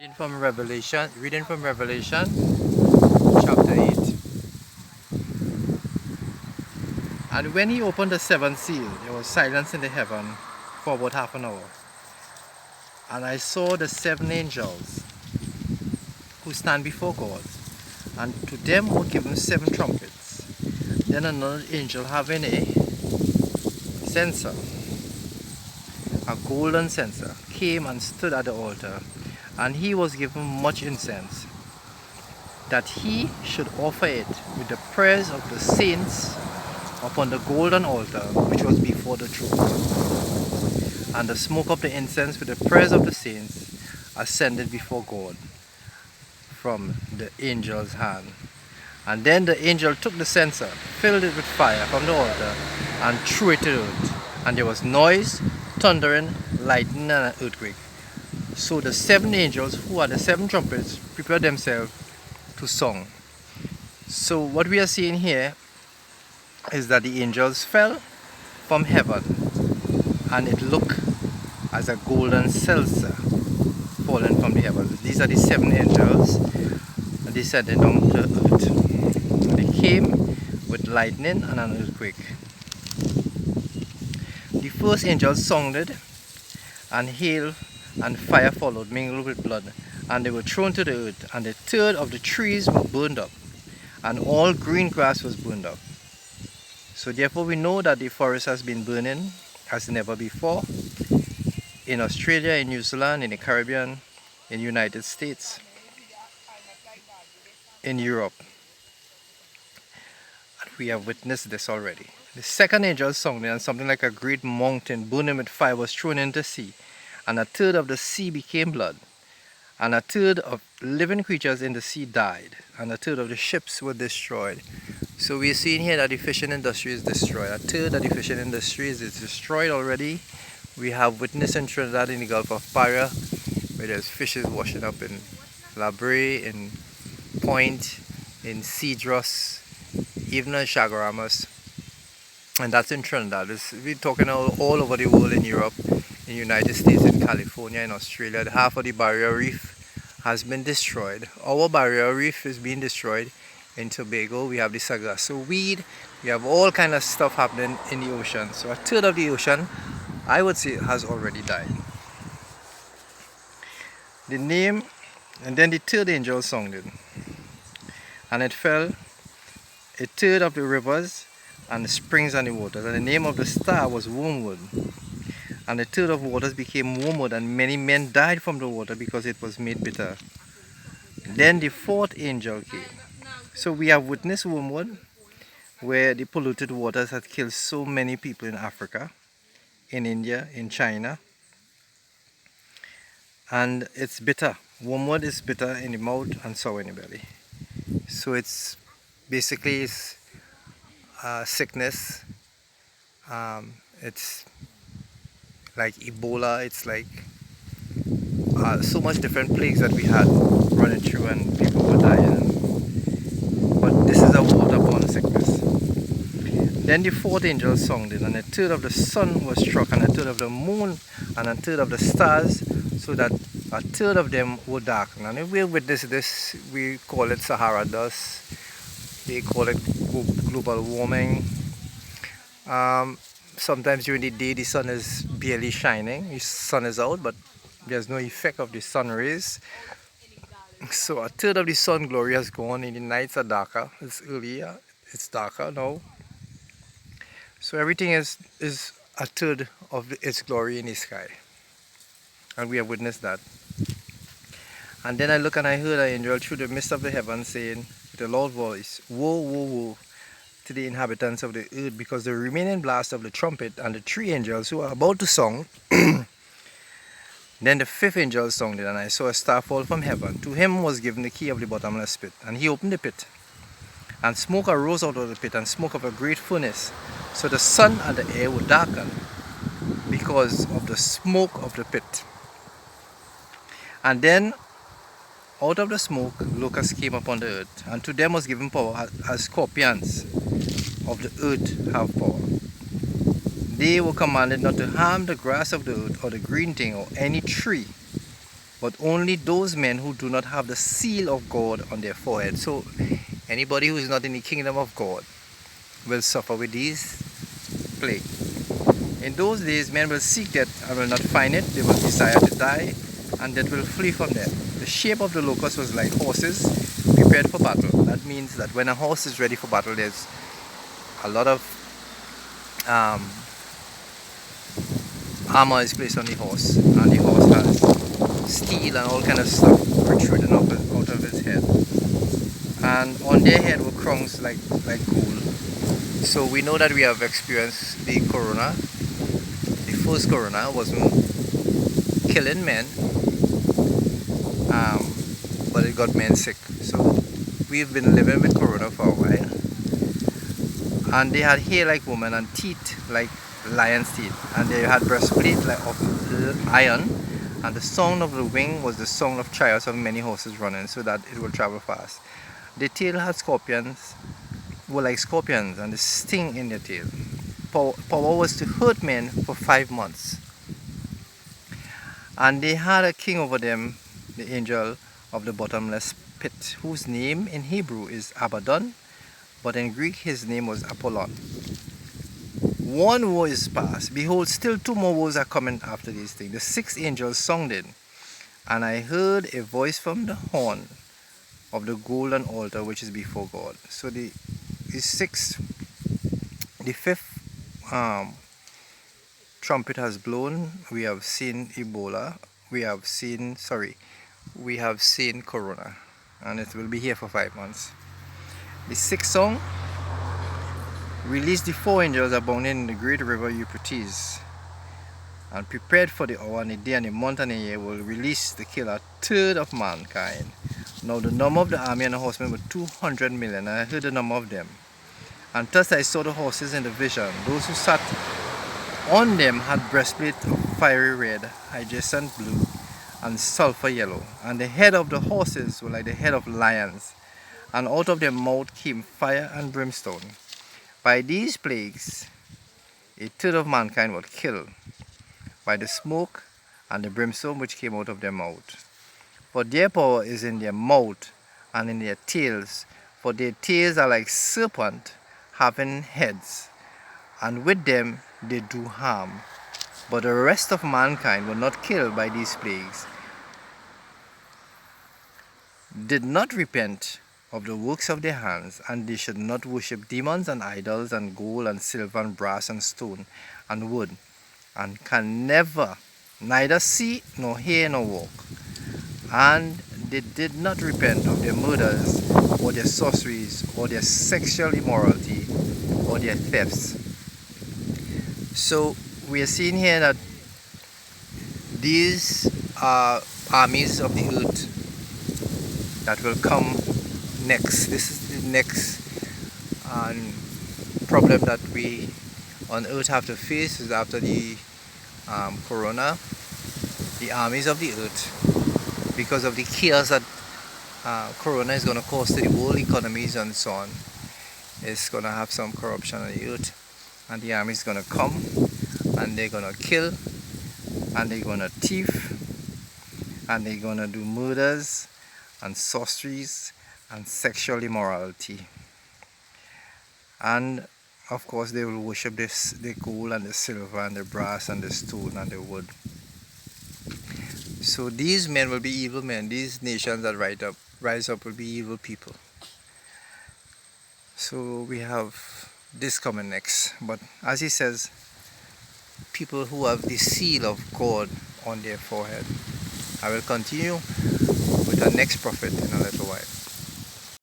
Reading from Revelation chapter 8. And when he opened the seventh seal, there was silence in the heaven for about half an hour. And I saw the seven angels who stand before God, and to them were given seven trumpets. Then another angel having a censer, a golden censer, came and stood at the altar, and he was given much incense, that he should offer it with the prayers of the saints upon the golden altar which was before the throne. And the smoke of the incense with the prayers of the saints ascended before God from the angel's hand. And then the angel took the censer, filled it with fire from the altar, and threw it to the earth. And there was noise, thundering, lightning, and an earthquake. So the seven angels, who are the seven trumpets, prepared themselves to song. So what we are seeing here is that the angels fell from heaven, and it looked as a golden censer fallen from the heavens. These are the seven angels descending down to earth. They came with lightning and an earthquake. The first angel sounded, and hail and fire followed, mingled with blood, and they were thrown to the earth, and a third of the trees were burned up, and all green grass was burned up. So therefore we know that the forest has been burning as never before, in Australia, in New Zealand, in the Caribbean, in the United States, in Europe. And we have witnessed this already. The second angel sounded, and something like a great mountain burning with fire was thrown into the sea, and a third of the sea became blood, and a third of living creatures in the sea died, and a third of the ships were destroyed. So we are seeing here that the fishing industry is destroyed. A third of the fishing industry is destroyed already. We have witnessed in Trinidad, in the Gulf of Paria, where there's fishes washing up in La Brea, in Point, in Cedros, even in Chaguaramas. And that's in Trinidad. We're talking all over the world, in Europe, in the United States, in California, in Australia. Half of the barrier reef has been destroyed. Our barrier reef is being destroyed. In Tobago, we have the Sargasso weed. We have all kind of stuff happening in the ocean. So a third of the ocean, I would say, has already died. The name, and then the third angel sounded, and it fell a third of the rivers and the springs and the waters, and the name of the star was Wormwood. And a third of waters became wormwood, and many men died from the water because it was made bitter. Then the fourth angel came. So we have witnessed wormwood, where the polluted waters had killed so many people in Africa, in India, in China. And it's bitter. Wormwood is bitter in the mouth and sour in the belly. So it's basically sickness. It's like Ebola. It's like so much different plagues that we had running through, and people were dying. But this is a waterborne sickness. Then the fourth angel sounded, and a third of the sun was struck, and a third of the moon, and a third of the stars, so that a third of them were darkened. And if we witness this, we call it Sahara dust. They call it global warming. Sometimes during the day the sun is barely shining. The sun is out, but there's no effect of the sun rays. So a third of the sun glory has gone, and the nights are darker. It's earlier, it's darker now. So everything is a third of its glory in the sky. And we have witnessed that. And then I look and I heard an angel through the midst of the heavens saying with a loud voice, "Woe, woe, woe to the inhabitants of the earth, because the remaining blast of the trumpet and the three angels who are about to song." Then the fifth angel sounded, and I saw a star fall from heaven. To him was given the key of the bottomless pit, and he opened the pit. And smoke arose out of the pit, and smoke of a great furnace. So the sun and the air were darkened because of the smoke of the pit. And then out of the smoke locusts came upon the earth, and to them was given power, as scorpions of the earth have power. They were commanded not to harm the grass of the earth, or the green thing, or any tree, but only those men who do not have the seal of God on their forehead. So anybody who is not in the kingdom of God will suffer with these plagues. In those days, men will seek death and will not find it. They will desire to die, and death will flee from them. The shape of the locust was like horses prepared for battle. That means that when a horse is ready for battle, there's a lot of armor is placed on the horse, and the horse has steel and all kind of stuff protruding out of his head. And on their head were crowns like gold. So we know that we have experienced the corona. The first corona wasn't killing men, but it got men sick. So we've been living with corona for a while. And they had hair like women and teeth like lion's teeth, and they had breastplate like of iron, and the sound of the wing was the sound of chariots of many horses running, so that it will travel fast. The tail had scorpions, were like scorpions, and the sting in their tail. Power was to hurt men for 5 months. And they had a king over them, the angel of the bottomless pit, whose name in Hebrew is Abaddon, but in Greek his name was Apollon. One woe is past. Behold, still 2 more woes are coming after these things. The 6th angel sounded, and I heard a voice from the horn of the golden altar which is before God. So the 5th trumpet has blown. We have seen Ebola. We have seen corona, and it will be here for 5 months. The 6th song released the 4 angels abounding in the great river Euphrates, and prepared for the hour and the day and the month and the year will release to kill 1/3 of mankind. Now the number of the army and the horsemen were 200 million, and I heard the number of them. And thus I saw the horses in the vision. Those who sat on them had breastplates of fiery red, hyacinth blue, and sulfur yellow. And the head of the horses were like the head of lions, and out of their mouth came fire and brimstone. By these plagues 1/3 of mankind was killed, by the smoke and the brimstone which came out of their mouth. For their power is in their mouth and in their tails, for their tails are like serpents having heads, and with them they do harm. But the rest of mankind were not killed by these plagues, did not repent of the works of their hands, and they should not worship demons and idols and gold and silver and brass and stone and wood, and can never neither see nor hear nor walk. And they did not repent of their murders or their sorceries or their sexual immorality or their thefts. So we are seeing here that these are armies of the earth that will come next. This is the next problem that we on earth have to face, is after the corona. The armies of the earth, because of the chaos that corona is going to cause to the world economies and so on, is going to have some corruption on the earth, and the army is going to come, and they're going to kill, and they're going to thief, and they're going to do murders and sorceries and sexual immorality. And of course they will worship the gold and the silver and the brass and the stone and the wood. So these men will be evil men. These nations that rise up will be evil people. So we have this coming next. But as he says, people who have the seal of God on their forehead. I will continue with our next prophet in a little while.